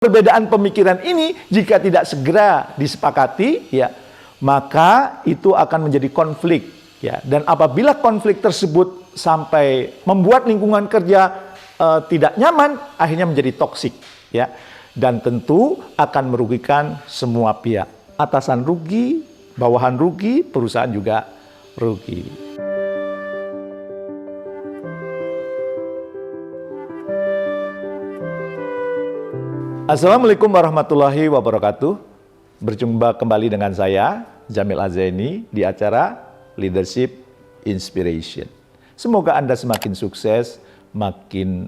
Perbedaan pemikiran ini jika tidak segera disepakati, ya, maka itu akan menjadi konflik, ya. Dan apabila konflik tersebut sampai membuat lingkungan kerja tidak nyaman, akhirnya menjadi toksik, ya. Dan tentu akan merugikan semua pihak. Atasan rugi, bawahan rugi, perusahaan juga rugi. Assalamualaikum warahmatullahi wabarakatuh. Berjumpa kembali dengan saya, Jamil Azaini, di acara Leadership Inspiration. Semoga Anda semakin sukses, makin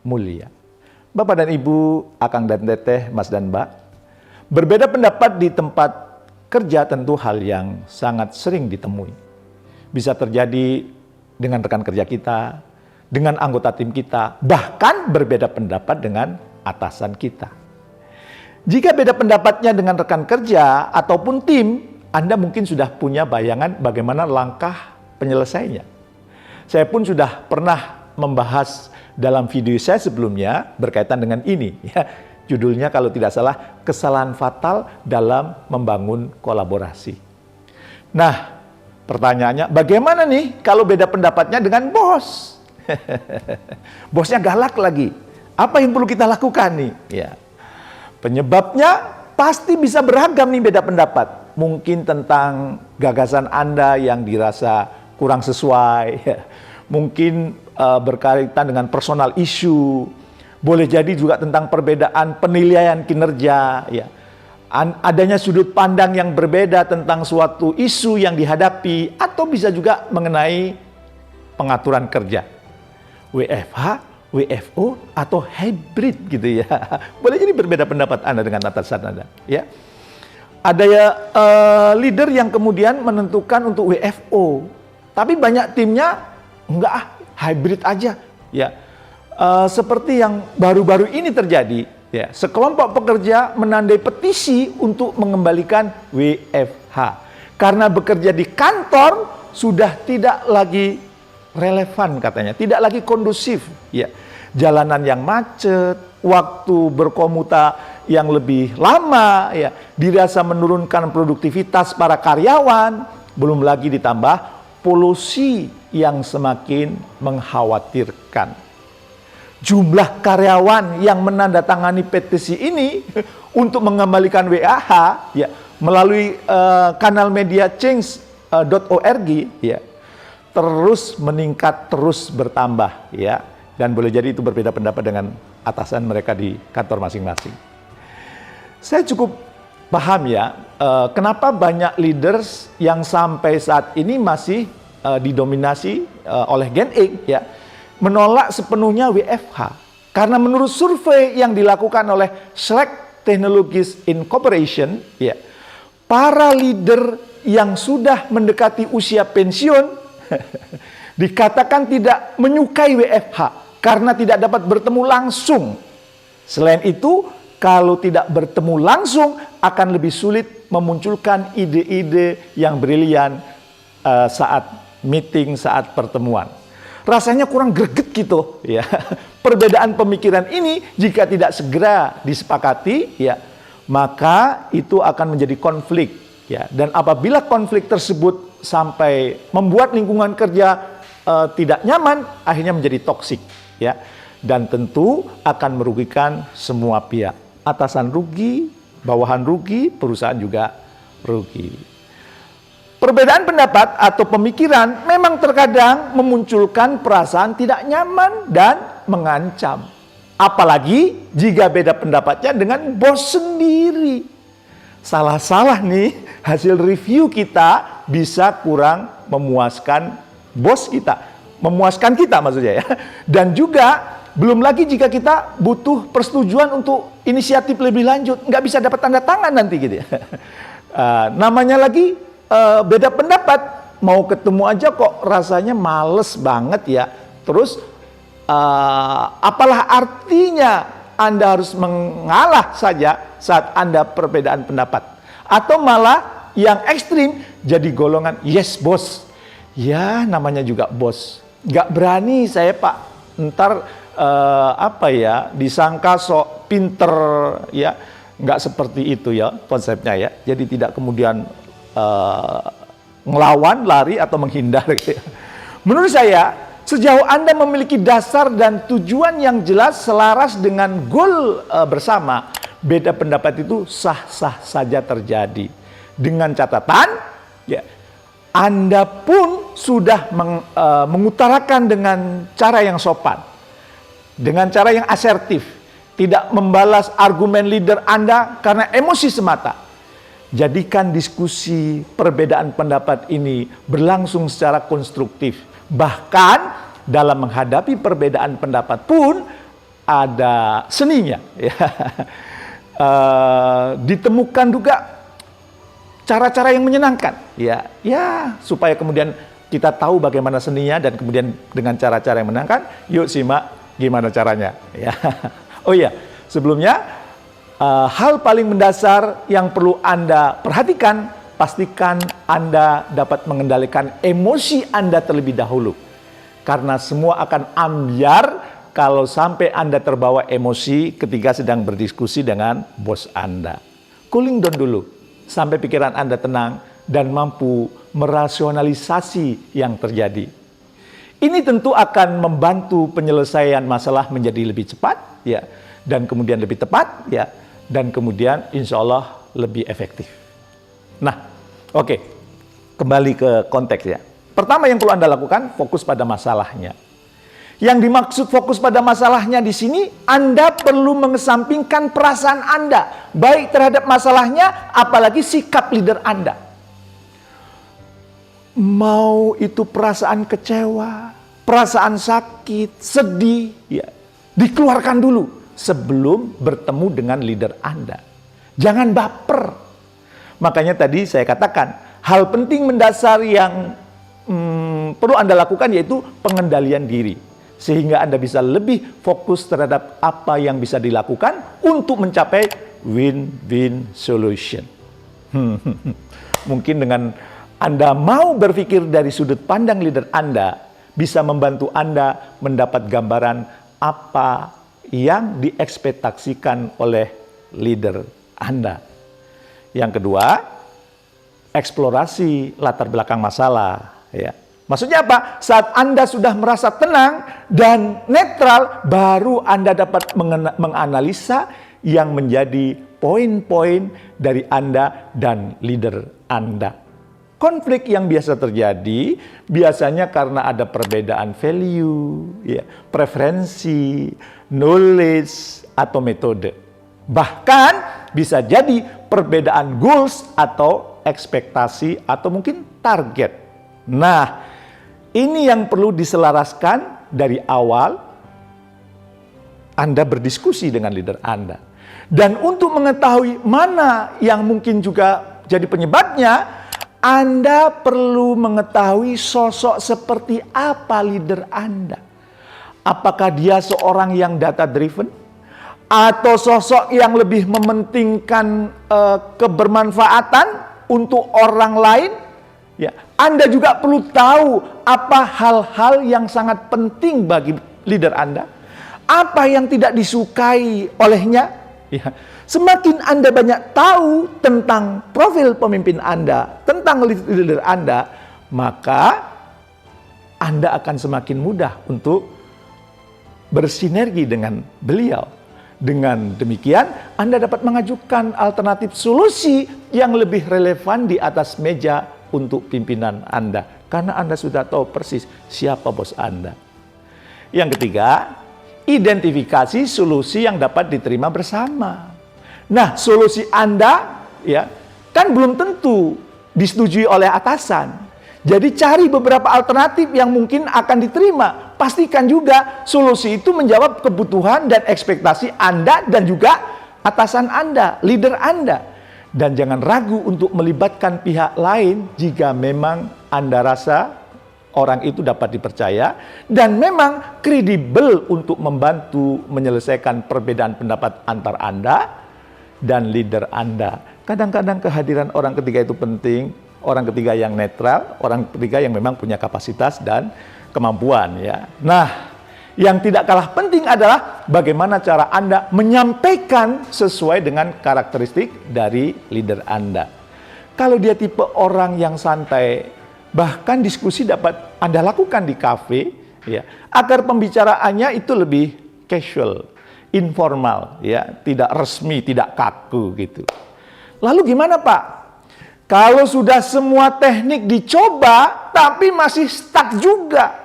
mulia. Bapak dan Ibu, Akang dan Teteh, Mas dan Mbak, berbeda pendapat di tempat kerja tentu hal yang sangat sering ditemui. Bisa terjadi dengan rekan kerja kita, dengan anggota tim kita, bahkan berbeda pendapat dengan atasan kita. Jika beda pendapatnya dengan rekan kerja ataupun tim, Anda mungkin sudah punya bayangan bagaimana langkah penyelesaiannya. Saya pun sudah pernah membahas dalam video saya sebelumnya berkaitan dengan ini. Ya, judulnya kalau tidak salah, kesalahan fatal dalam membangun kolaborasi. Nah, pertanyaannya, bagaimana nih kalau beda pendapatnya dengan bos? Bosnya galak lagi. Apa yang perlu kita lakukan nih? Ya. Penyebabnya pasti bisa beragam nih beda pendapat. Mungkin tentang gagasan Anda yang dirasa kurang sesuai. Mungkin berkaitan dengan personal issue. Boleh jadi juga tentang perbedaan penilaian kinerja. Ya. Adanya sudut pandang yang berbeda tentang suatu isu yang dihadapi. Atau bisa juga mengenai pengaturan kerja. WFH, WFO atau hybrid gitu ya. Boleh jadi berbeda pendapat Anda dengan atasan Anda, ya. Ada leader yang kemudian menentukan untuk WFO, tapi banyak timnya enggak, hybrid aja, ya. Seperti yang baru-baru ini terjadi, ya. Sekelompok pekerja menandai petisi untuk mengembalikan WFH karena bekerja di kantor sudah tidak lagi relevan katanya, tidak lagi kondusif, ya. Jalanan yang macet, waktu berkomuta yang lebih lama, ya, dirasa menurunkan produktivitas para karyawan, belum lagi ditambah polusi yang semakin mengkhawatirkan. Jumlah karyawan yang menandatangani petisi ini untuk mengembalikan WFH, ya, melalui kanal media change.org, ya, terus meningkat, terus bertambah, ya. Dan boleh jadi itu berbeda pendapat dengan atasan mereka di kantor masing-masing. Saya cukup paham ya, kenapa banyak leaders yang sampai saat ini masih didominasi oleh Gen X, ya, menolak sepenuhnya WFH. Karena menurut survei yang dilakukan oleh Slack Technologies Incorporation, ya, para leader yang sudah mendekati usia pensiun dikatakan tidak menyukai WFH karena tidak dapat bertemu langsung. Selain itu, kalau tidak bertemu langsung akan lebih sulit memunculkan ide-ide yang brilian saat meeting, saat pertemuan. Rasanya kurang greget gitu, ya. Perbedaan pemikiran ini jika tidak segera disepakati, ya, maka itu akan menjadi konflik, ya. Dan apabila konflik tersebut sampai membuat lingkungan kerja tidak nyaman, akhirnya menjadi toksik, ya. Dan tentu akan merugikan semua pihak. Atasan rugi, bawahan rugi, perusahaan juga rugi. Perbedaan pendapat atau pemikiran memang terkadang memunculkan perasaan tidak nyaman dan mengancam. Apalagi jika beda pendapatnya dengan bos sendiri. Salah-salah nih, hasil review kita bisa kurang memuaskan bos kita. Memuaskan kita maksudnya, ya. Dan juga belum lagi jika kita butuh persetujuan untuk inisiatif lebih lanjut, nggak bisa dapat tanda tangan nanti gitu ya. Namanya lagi beda pendapat, mau ketemu aja kok rasanya males banget ya. Terus apalah artinya Anda harus mengalah saja saat Anda perbedaan pendapat. Atau malah yang ekstrim jadi golongan yes bos. Ya namanya juga bos. Nggak berani saya pak, ntar disangka sok pinter, ya, nggak seperti itu ya konsepnya ya. Jadi tidak kemudian ngelawan, lari atau menghindar gitu ya. Menurut saya, sejauh Anda memiliki dasar dan tujuan yang jelas selaras dengan goal bersama, beda pendapat itu sah-sah saja terjadi. Dengan catatan, ya, Anda pun sudah mengutarakan dengan cara yang sopan, dengan cara yang asertif, tidak membalas argumen leader Anda karena emosi semata. Jadikan diskusi perbedaan pendapat ini berlangsung secara konstruktif. Bahkan dalam menghadapi perbedaan pendapat pun ada seninya. Ya. Ditemukan juga cara-cara yang menyenangkan. Ya, supaya kemudian kita tahu bagaimana seninya dan kemudian dengan cara-cara yang menyenangkan, yuk simak gimana caranya. Ya. Oh iya, sebelumnya hal paling mendasar yang perlu Anda perhatikan, pastikan Anda dapat mengendalikan emosi Anda terlebih dahulu. Karena semua akan ambyar kalau sampai Anda terbawa emosi ketika sedang berdiskusi dengan bos Anda. Cooling down dulu, sampai pikiran Anda tenang dan mampu merasionalisasi yang terjadi. Ini tentu akan membantu penyelesaian masalah menjadi lebih cepat, ya, dan kemudian lebih tepat, ya, dan kemudian insya Allah lebih efektif. Nah, oke, kembali ke konteks ya. Pertama yang perlu Anda lakukan, fokus pada masalahnya. Yang dimaksud fokus pada masalahnya di sini, Anda perlu mengesampingkan perasaan Anda, baik terhadap masalahnya, apalagi sikap leader Anda. Mau itu perasaan kecewa, perasaan sakit, sedih, ya, dikeluarkan dulu sebelum bertemu dengan leader Anda. Jangan baper. Makanya tadi saya katakan, hal penting mendasar yang perlu Anda lakukan yaitu pengendalian diri. Sehingga Anda bisa lebih fokus terhadap apa yang bisa dilakukan untuk mencapai win-win solution. Mungkin dengan Anda mau berpikir dari sudut pandang leader Anda, bisa membantu Anda mendapat gambaran apa yang diekspektasikan oleh leader Anda. Yang kedua, eksplorasi latar belakang masalah. Ya. Maksudnya apa? Saat Anda sudah merasa tenang dan netral, baru Anda dapat menganalisa yang menjadi poin-poin dari Anda dan leader Anda. Konflik yang biasa terjadi biasanya karena ada perbedaan value, ya, preferensi, knowledge, atau metode. Bahkan bisa jadi perbedaan goals atau ekspektasi atau mungkin target. Nah, ini yang perlu diselaraskan dari awal Anda berdiskusi dengan leader Anda. Dan untuk mengetahui mana yang mungkin juga jadi penyebabnya, Anda perlu mengetahui sosok seperti apa leader Anda. Apakah dia seorang yang data driven? Atau sosok yang lebih mementingkan kebermanfaatan untuk orang lain? Ya, Anda juga perlu tahu apa hal-hal yang sangat penting bagi leader Anda. Apa yang tidak disukai olehnya? Ya. Semakin Anda banyak tahu tentang profil pemimpin Anda, tentang leader Anda, maka Anda akan semakin mudah untuk bersinergi dengan beliau. Dengan demikian, Anda dapat mengajukan alternatif solusi yang lebih relevan di atas meja untuk pimpinan Anda. Karena Anda sudah tahu persis siapa bos Anda. Yang ketiga, identifikasi solusi yang dapat diterima bersama. Nah, solusi Anda ya kan belum tentu disetujui oleh atasan. Jadi cari beberapa alternatif yang mungkin akan diterima. Pastikan juga solusi itu menjawab kebutuhan dan ekspektasi Anda dan juga atasan Anda, leader Anda. Dan jangan ragu untuk melibatkan pihak lain jika memang Anda rasa orang itu dapat dipercaya dan memang kredibel untuk membantu menyelesaikan perbedaan pendapat antar Anda dan leader Anda. Kadang-kadang kehadiran orang ketiga itu penting, orang ketiga yang netral, orang ketiga yang memang punya kapasitas dan kemampuan ya. Nah, Yang tidak kalah penting adalah bagaimana cara Anda menyampaikan sesuai dengan karakteristik dari leader Anda. Kalau dia tipe orang yang santai, bahkan diskusi dapat Anda lakukan di kafe, ya, agar pembicaraannya itu lebih casual, informal, ya, tidak resmi, tidak kaku gitu. Lalu gimana Pak? Kalau sudah semua teknik dicoba, tapi masih stuck juga.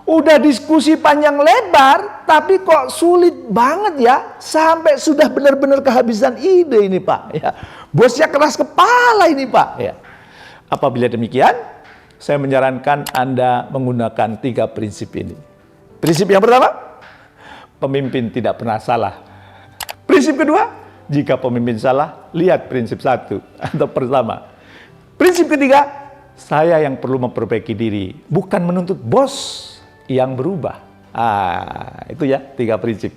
Udah diskusi panjang lebar, tapi kok sulit banget ya, sampai sudah benar-benar kehabisan ide ini Pak. Ya. Bosnya keras kepala ini Pak. Ya. Apabila demikian, saya menyarankan Anda menggunakan 3 prinsip ini. Prinsip yang pertama, pemimpin tidak pernah salah. Prinsip kedua, jika pemimpin salah, lihat prinsip 1 atau pertama. Prinsip ketiga, saya yang perlu memperbaiki diri, bukan menuntut bos yang berubah. Itu ya 3 prinsip.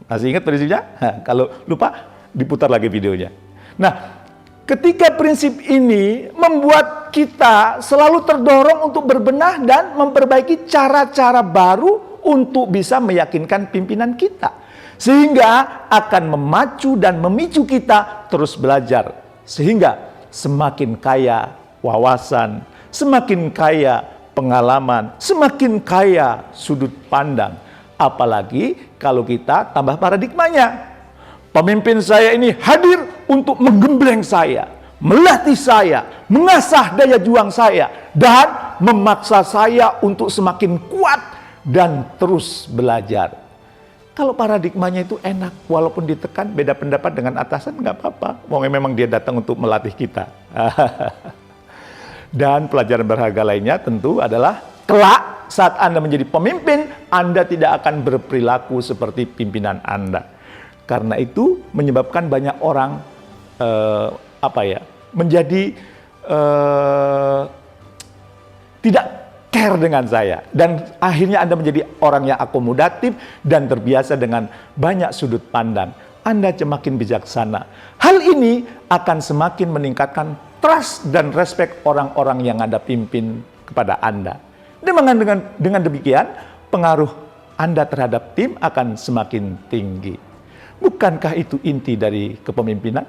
Masih ingat prinsipnya? Kalau lupa, diputar lagi videonya. Nah, ketiga prinsip ini membuat kita selalu terdorong untuk berbenah dan memperbaiki cara-cara baru untuk bisa meyakinkan pimpinan kita. Sehingga akan memacu dan memicu kita terus belajar. Sehingga semakin kaya wawasan, semakin kaya pengalaman, semakin kaya sudut pandang. Apalagi kalau kita tambah paradigmanya. Pemimpin saya ini hadir untuk menggembleng saya, melatih saya, mengasah daya juang saya, dan memaksa saya untuk semakin kuat dan terus belajar. Kalau paradigmanya itu enak, walaupun ditekan, beda pendapat dengan atasan, nggak apa-apa. Memang dia datang untuk melatih kita. Dan pelajaran berharga lainnya tentu adalah kelak saat Anda menjadi pemimpin, Anda tidak akan berperilaku seperti pimpinan Anda. Karena itu menyebabkan banyak orang menjadi tidak care dengan saya. Dan akhirnya Anda menjadi orang yang akomodatif dan terbiasa dengan banyak sudut pandang. Anda semakin bijaksana. Hal ini akan semakin meningkatkan trust dan respect orang-orang yang Anda pimpin kepada Anda. Dengan demikian, pengaruh Anda terhadap tim akan semakin tinggi. Bukankah itu inti dari kepemimpinan?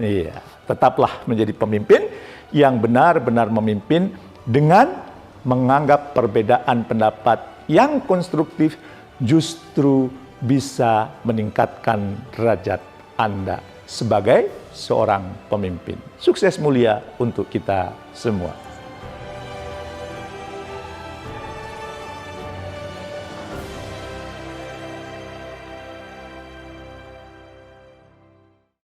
Iya, tetaplah menjadi pemimpin yang benar-benar memimpin dengan menganggap perbedaan pendapat yang konstruktif justru bisa meningkatkan derajat Anda sebagai seorang pemimpin. Sukses mulia untuk kita semua.